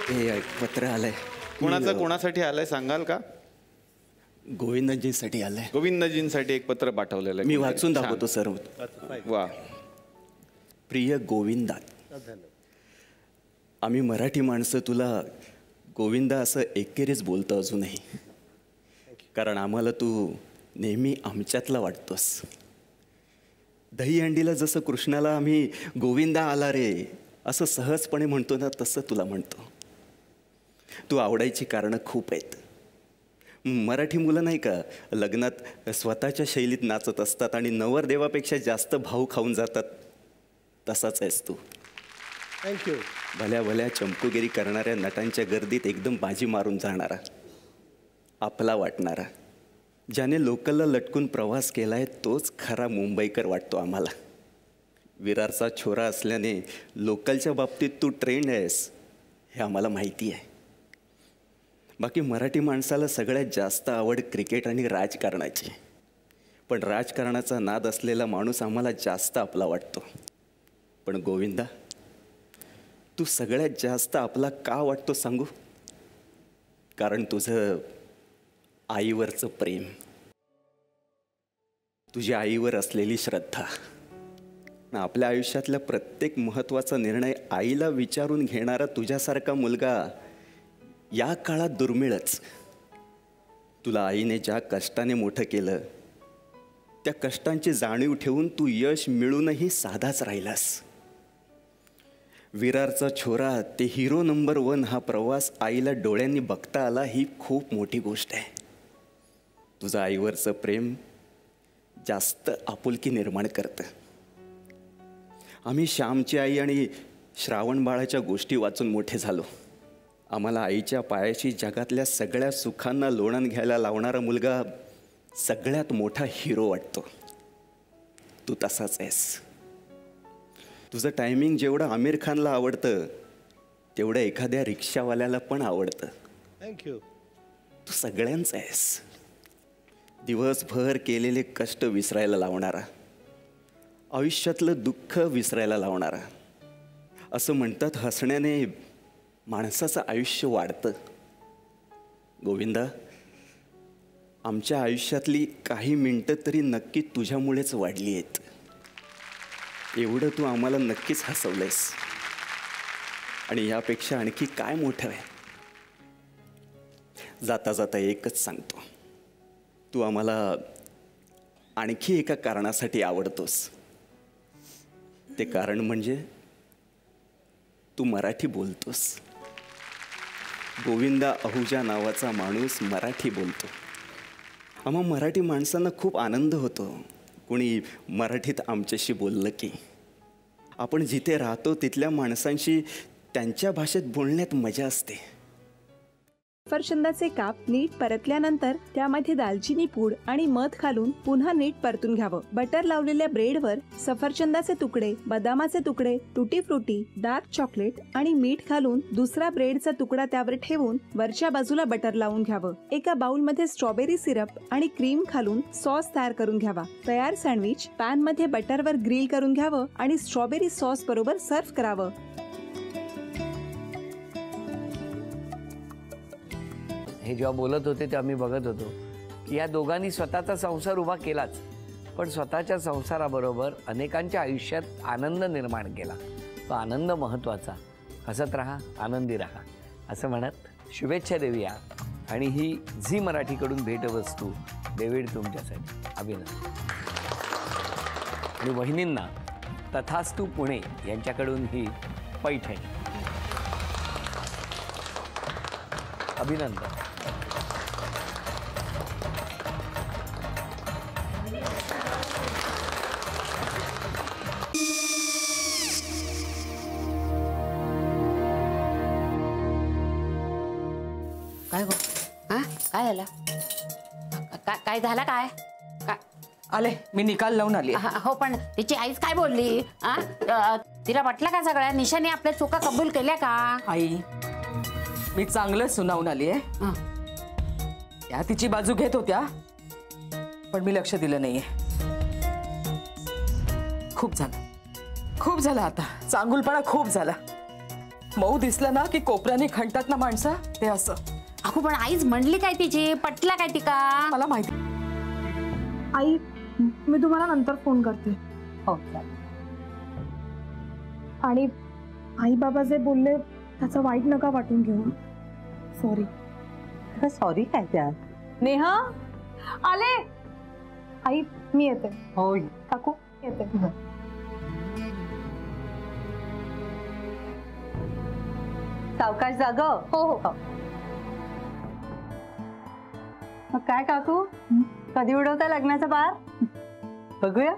हे पत्र आलंय. कोणासाठी आलंय सांगाल का? गोविंदजींसाठी आलंय. गोविंदजींसाठी एक पत्र पाठवलेलं आहे. मी वाचून दाखवतो सर. वा. प्रिय गोविंदा, आम्ही मराठी माणसं तुला गोविंदा असं एकेरीच बोलतो अजूनही, कारण आम्हाला तू नेहमी आमच्यातला वाटतोस. दहीहंडीला जसं कृष्णाला आम्ही गोविंदा आला रे असं सहजपणे म्हणतो ना, तसं तुला म्हणतो. तू आवडायची कारणं खूप आहेत. मराठी मुलं नाही का लग्नात स्वतःच्या शैलीत नाचत असतात आणि नवरदेवापेक्षा जास्त भाव खाऊन जातात, तसाच आहेस तू. थँक्यू. भल्या भल्या चंपूगिरी करणाऱ्या नटांच्या गर्दीत एकदम बाजी मारून जाणारा, आपला वाटणारा, ज्याने लोकलला लटकून प्रवास केलाय तोच खरा मुंबईकर वाटतो आम्हाला. विरारचा छोरा असल्याने लोकलच्या बाबतीत तू ट्रेंड आहेस हे आम्हाला माहिती आहे. बाकी मराठी माणसाला सगळ्यात जास्त आवड क्रिकेट आणि राजकारणाची, पण राजकारणाचा नाद असलेला माणूस आम्हाला जास्त आपला वाटतो. पण गोविंदा, तू सगळ्यात जास्त आपला का वाटतो सांगू? कारण तुझं आईवरचं प्रेम, तुझ्या आईवर असलेली श्रद्धा. आपल्या आयुष्यातल्या प्रत्येक महत्त्वाचा निर्णय आईला विचारून घेणारा तुझ्यासारखा मुलगा या काळात दुर्मिळच. तुला आईने ज्या कष्टाने मोठं केलं त्या कष्टांची जाणीव ठेवून तू यश मिळूनही साधाच राहिलास. विरारचा छोरा ते हिरो नंबर 1 हा प्रवास आईला डोळ्यांनी बघता आला ही खूप मोठी गोष्ट आहे. तुझं आईवरचं प्रेम जास्त आपुलकी निर्माण करतं. आम्ही श्यामची आई आणि श्रावण बाळाच्या गोष्टी वाचून मोठे झालो. आम्हाला आईच्या पायाशी जगातल्या सगळ्या सुखांना लोणन घ्यायला लावणारा मुलगा सगळ्यात मोठा हिरो वाटतो. तू तसाच आहेस. तुझं टायमिंग जेवढं आमिर खानला आवडतं तेवढं एखाद्या रिक्षावाल्याला पण आवडतं. थँक्यू. तू सगळ्यांचा आहेस. दिवसभर केलेले कष्ट विसरायला लावणारा, आयुष्यातलं दुःख विसरायला लावणारा. असं म्हणतात हसण्याने माणसाचं आयुष्य वाढतं. गोविंदा, आमच्या आयुष्यातली काही मिनटं तरी नक्की तुझ्यामुळेच वाढली आहेत. एवढं तू आम्हाला नक्कीच हसवलंयस. आणि यापेक्षा आणखी काय मोठं आहे? जाता जाता एकच सांगतो, तू आम्हाला आणखी एका कारणासाठी आवडतोस. ते कारण म्हणजे तू मराठी बोलतोस. गोविंदा अहुजा नावाचा माणूस मराठी बोलतो. आम्हा मराठी माणसांना खूप आनंद होतो कोणी मराठीत आमच्याशी बोललं की. आपण जिथे राहतो तिथल्या माणसांशी त्यांच्या भाषेत बोलण्यात मजा असते. सफरचंदाचे काप नीट परतल्यानंतर त्यामध्ये दालचिनी पूड आणि मध घालून पुन्हा नीट परतून घ्यावं. बटर लावलेल्या ब्रेडवर सफरचंदाचे तुकडे, बदामाचे तुकडे, टुटी फ्रुटी, डार्क चॉकलेट आणि मीठ घालून दुसरा ब्रेडचा तुकडा त्यावर ठेवून वरच्या बाजूला बटर लावून घ्यावं. एका बाउलमध्ये स्ट्रॉबेरी सिरप आणि क्रीम घालून सॉस तयार करून घ्यावा. तयार सँडविच पॅन मध्ये बटरवर ग्रिल करून घ्यावं आणि स्ट्रॉबेरी सॉस बरोबर सर्व्ह करावं. हे जेव्हा बोलत होते तेव्हा मी बघत होतो की या दोघांनी स्वतःचा संसार उभा केलाच, पण स्वतःच्या संसाराबरोबर अनेकांच्या आयुष्यात आनंद निर्माण केला. तो आनंद महत्त्वाचा. हसत राहा, आनंदी राहा असं म्हणत शुभेच्छा देऊया. आणि ही झी मराठीकडून भेटवस्तू डेव्हिड तुमच्यासाठी. अभिनंदन. आणि वहिनींना तथास्तू पुणे यांच्याकडून ही पैठणी. अभिनंदन. काय गो? हा काय झालं? काय झालं? काय आले मी निकाल लावून आली. हो पण तिची आईच काय बोलली? तिला वाटलं का सगळ्या निशाने आपल्या चुका कबूल केल्या का? आई मी चांगलं सुनावून आली आहे. त्या तिची बाजू घेत होत्या पण मी लक्ष दिलं नाहीये. खूप झालं आता. चांगुलपणा खूप झाला. मऊ दिसलं ना की कोपऱ्याने खणतात ना माणसं, ते असं. अगो पण आईच म्हणली काय तिची, पटला काय ती का? मला माहिती. आई मी तुम्हाला नंतर फोन करते. हो आणि आई बाबा जे बोलले त्याचं वाईट नका वाटून घेऊ. सॉरी. सॉरी काय त्या? नेहा आले. आई मी येते. हो काकू येते. सावकाश जाग. हो हो. मग काय काकू, कधी उडवता लग्नाचा बार? बघूया.